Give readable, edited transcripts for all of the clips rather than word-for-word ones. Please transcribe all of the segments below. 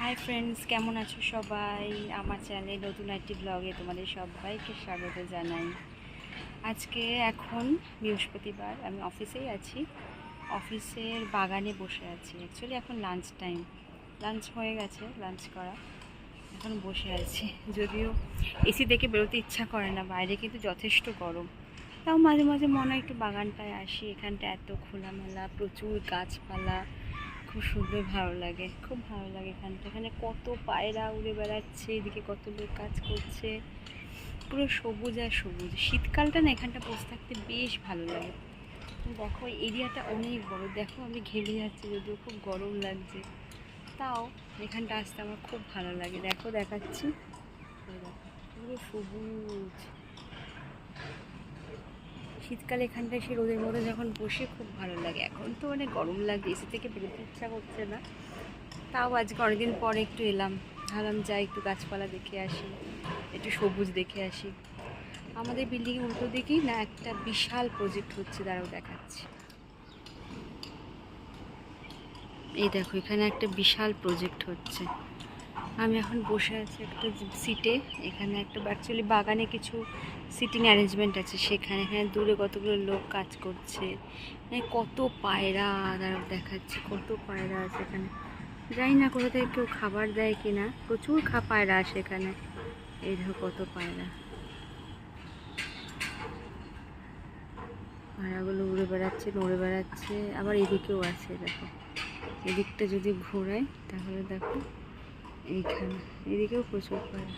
Hi friends, কেমন আছো সবাই? আমার চ্যানেলে নতুন একটি ব্লগে তোমাদের সবাইকে স্বাগত জানাই। আজকে এখন বৃহস্পতিবার, আমি অফিসেই আছি। অফিসের বাগানে বসে আছি। অ্যাকচুয়ালি এখন লাঞ্চ টাইম, লাঞ্চ হয়ে গেছে, লাঞ্চ করা। এখন বসে আছি, যদিও এসি থেকে বেরোতে ইচ্ছা করে না, বাইরে কিন্তু যথেষ্ট গরম। তাও মাঝে মাঝে মনে হয় একটু বাগানটায় আসি। এখানটা এত খোলামেলা, প্রচুর গাছপালা, খুব সুন্দর, ভালো লাগে, খুব ভালো লাগে এখানটা। এখানে কত পায়রা উড়ে বেড়াচ্ছে, এদিকে কত লোক কাজ করছে, পুরো সবুজ আর সবুজ। শীতকালটা না এখানটা বসে থাকতে বেশ ভালো লাগে। দেখো এরিয়াটা অনেক বড়, দেখো আমি ঘেমে যাচ্ছি, যদিও খুব গরম লাগছে, তাও এখানটা আসতে আমার খুব ভালো লাগে। দেখো দেখাচ্ছি, দেখো পুরো সবুজ। শীতকালে এখানটায় এসে রোদের মধ্যে যখন বসে খুব ভালো লাগে। এখন তো অনেক গরম লাগে, এসি থেকে বেরোতে ইচ্ছা করছে না, তাও আজকে অনেকদিন পরে একটু এলাম। ভাবলাম যাই একটু গাছপালা দেখে আসি, একটু সবুজ দেখে আসি। আমাদের বিল্ডিং উল্টো দিকেই না একটা বিশাল প্রজেক্ট হচ্ছে, দাঁড়াও দেখাচ্ছি। এই দেখো এখানে একটা বিশাল প্রজেক্ট হচ্ছে। আমি এখন বসে আছি একটা সিটে। এখানে একটা অ্যাকচুয়ালি বাগানে কিছু সিটিং অ্যারেঞ্জমেন্ট আছে, সেখানে এখানে দূরে কতগুলো লোক কাজ করছে। কত পায়রা, দাঁড়াও দেখাচ্ছি, কত পায়রা আছে এখানে। জানি না কোথা থেকে কেউ খাবার দেয় কিনা, প্রচুর পায়রা আসে এখানে। এই দেখো কত পায়রা, পায়রাগুলো উড়ে বেড়াচ্ছে, নড়ে বেড়াচ্ছে। আবার এদিকেও আছে, দেখো এদিকটা যদি ঘোরাই তাহলে দেখো এইখানে, এদিকেও প্রচুর পায়রা।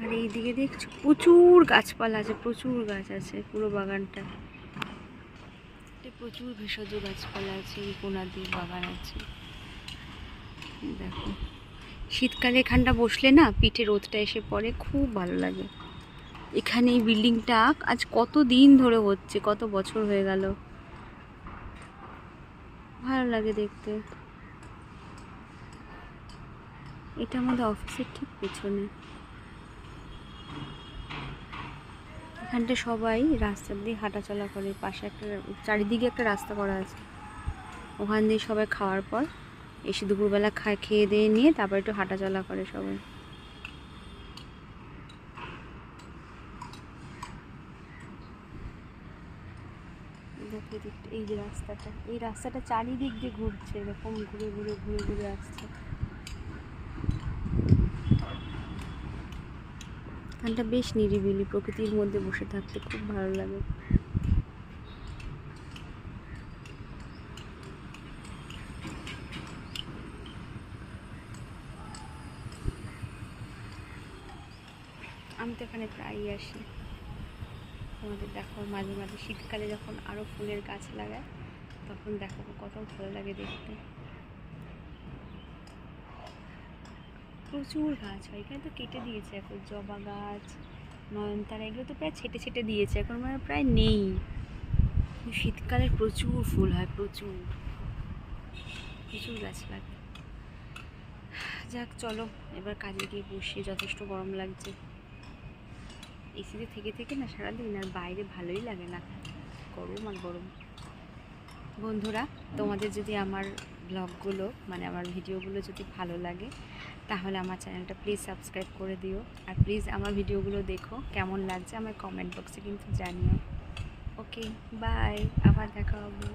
আর এইদিকে দেখছো প্রচুর গাছপালা আছে, প্রচুর গাছ আছে পুরো বাগানটা। প্রচুর ভেষজ গাছপালা আছে, এই কোনা দিয়ে বাগান আছে। দেখো শীতকালে এখানটা বসলে না পিঠে রোদটা এসে পড়ে, খুব ভালো লাগে। এখানে এই বিল্ডিংটা আজ কত দিন ধরে হচ্ছে, কত বছর হয়ে গেল, ভালো লাগে দেখতে। এটা আমাদের অফিসের ঠিক পেছনে। এখানটা সবাই রাস্তা দিয়ে হাঁটাচলা করে, পাশে একটা চারিদিকে একটা রাস্তা করা আছে, ওখান দিয়ে সবাই খাওয়ার পর এসে দুপুরবেলা খেয়ে দিয়ে নিয়ে তারপর একটু হাঁটাচলা করে সবাই। এই যে রাস্তাটা, এই রাস্তাটা চারিদিক দিয়ে ঘুরছে, এরকম ঘুরে ঘুরে ঘুরে ঘুরে আসছে। এখানটা বেশ নিরিবিলি, প্রকৃতির মধ্যে বসে থাকতে খুব ভালো লাগে। আমি তো এখানে প্রায়ই আসি। তোমাদের দেখো মাঝে মাঝে শীতকালে যখন আরও ফুলের গাছ লাগায় তখন দেখো কত ভালো লাগে দেখতে। প্রচুর গাছ হয় এখানে, তো কেটে দিয়েছে এখন। জবা গাছ, নয়নতারা, এগুলো তো প্রায় ছেটে ছেটে দিয়েছে, এখন মানে প্রায় নেই। শীতকালে প্রচুর ফুল হয়, প্রচুর প্রচুর গাছ লাগে। যাক চলো এবার কাজে গিয়ে বসি, যথেষ্ট গরম লাগছে। এসিতে থেকে থেকে না সারাদিন আর বাইরে ভালোই লাগে না, গরম আর গরম। বন্ধুরা, তোমাদের যদি আমার ব্লগগুলো মানে আমার ভিডিওগুলো যদি ভালো লাগে তাহলে আমার চ্যানেলটা প্লিজ সাবস্ক্রাইব করে দিও। আর প্লিজ আমার ভিডিওগুলো দেখো, কেমন লাগছে আমার কমেন্ট বক্সে কিন্তু জানিও। ওকে, বাই, আবার দেখা হবে।